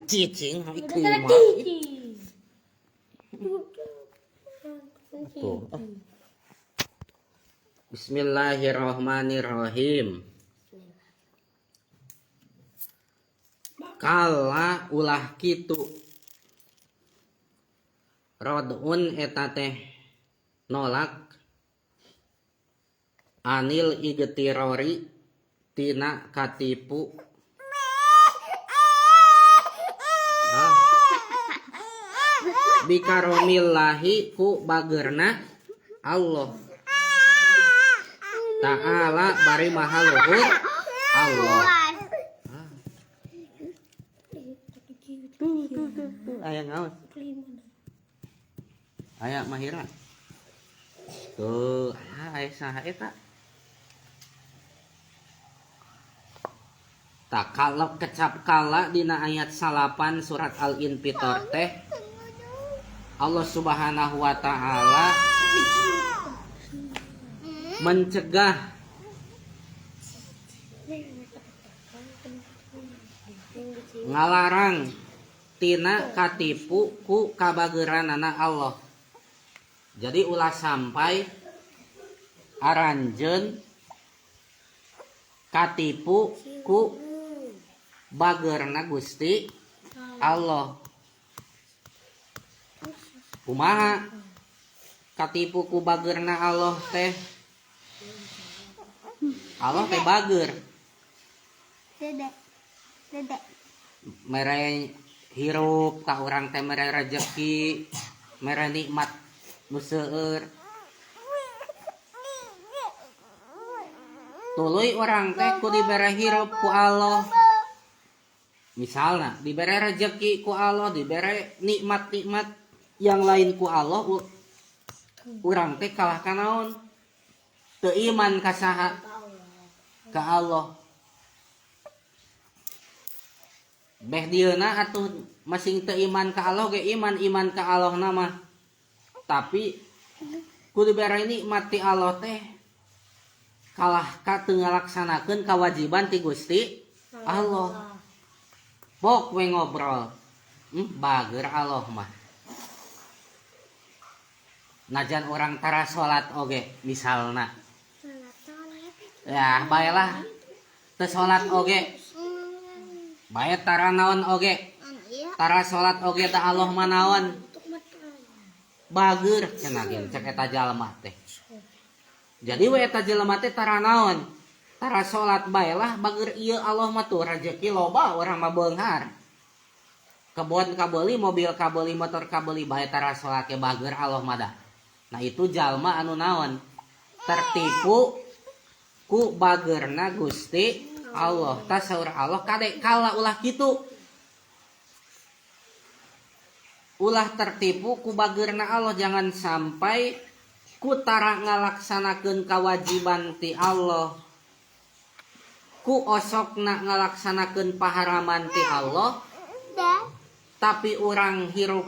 Cicing Udah iklimah. cicing. Tuh. Bismillahirrahmanirrahim. Kala ulah kitu. Rodun eta teh nolak anil igtirori tina katipu. Bikaromillahi ku bagerna Allah Ta'ala bari maha luhur Allah. Tuh aya ngaos. Aya Mahira. Tuh, aya saha eta? Tak kalau kecap kala dina ayat 8 surat Al-Infitor teh Allah Subhanahu wa Ta'ala mencegah ngalarang tina katipu ku kabageranana Allah. Jadi ulah sampai aranjeun katipu ku bagerna Gusti Allah. Kumaha katipu ku bagerna Allah teh? Allah teh bager. Dedek. Mere hirup ka urang teh mere rezeki, mere nikmat nu seueur. Tuluy urang teh ku dibere hirup ku Allah. Misalna dibere rezeki ku Allah, dibere nikmat-nikmat yang lain ku Allah, urang teh kalah kanaon? Teu iman ka saha? Ka Allah. Beh dieuna atuh masing teu iman ka Allah ge iman ka Allah nama. Tapi ku dibere nikmat ti Allah teh kalah ka teu ngalaksanakeun kawajiban ti Gusti Allah. Pok we ngobrol. Bager Allah mah. Najan orang tara salat oge misalna. Ya, baelah teu salat oge. Bae tara naon oge. Tara salat oge da Allah manaon. Bager cenah gen cek eta jalma teh. Jadi we eta jalma teh tara naon? Tara salat baelah bager ieu Allah mah tuh rezeki loba urang mah beunghar. Kebon kabeuli, mobil kabeuli, motor kabeuli bae tara salat ge bager Allah mah dah. Nah itu jalma anu naon? Tertipu ku bagerna Gusti Allah. Ta saur Allah kade kala ulah kitu. Ulah tertipu ku bagerna Allah, jangan sampai ku tara ngalaksanakeun kawajiban ti Allah. Ku osokna ngalaksanakeun paharaman ti Allah. Tapi urang hirup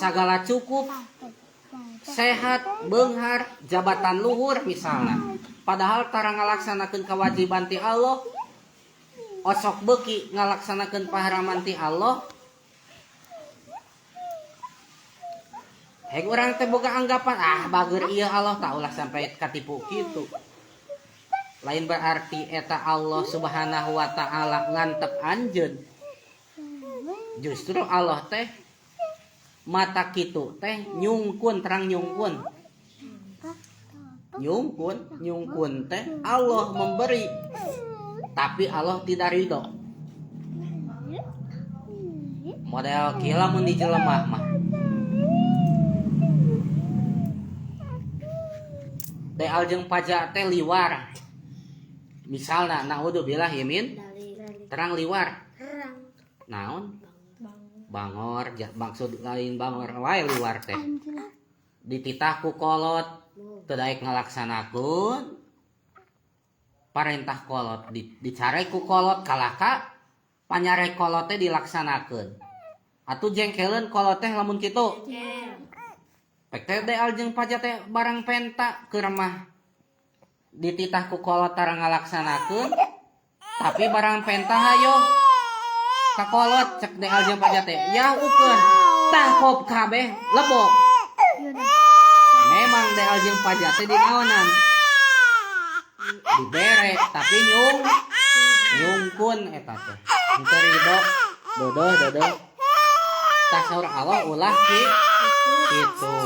sagala cukup, sehat, beunghar, jabatan luhur misalnya. Padahal tara ngalaksanakeun kewajiban ti Allah, osok beuki ngalaksanakeun paharaman ti Allah. Hek urang teh boga anggapan bager ieu Allah tak ulah sampai katipu kitu. Lain berarti eta Allah Subhanahu wa Ta'ala ngantep anjeun. Justru Allah teh mata kitu teh nyungkun terang nyungkun teh Allah memberi tapi Allah tidak ridho. Model kila mun dijelemah mah teh aljeng pajak teh liwar misalna naudzubillah yamin terang liwar naon bangor maksud lain bangor wae liwar teh dititah ku kolot teu daek ngalaksanakeun parentah kolot dicare ku kolot kalaka panyare kolot teh dilaksanakeun atuh jengkeleun kolot teh lamun kitu pek teh aljeng pajak teh barang penta keur mah dititah ku kolot tara ngalaksanakeun tapi barang penta hayo kakolot cek deal jeung pajak teh yaukeun tangkop kabeh lebok memang deal jeung pajak teh dinaonan dibere tapi nyungkun eta teh henteu ridho dodoh tah saur Allah ulah kitu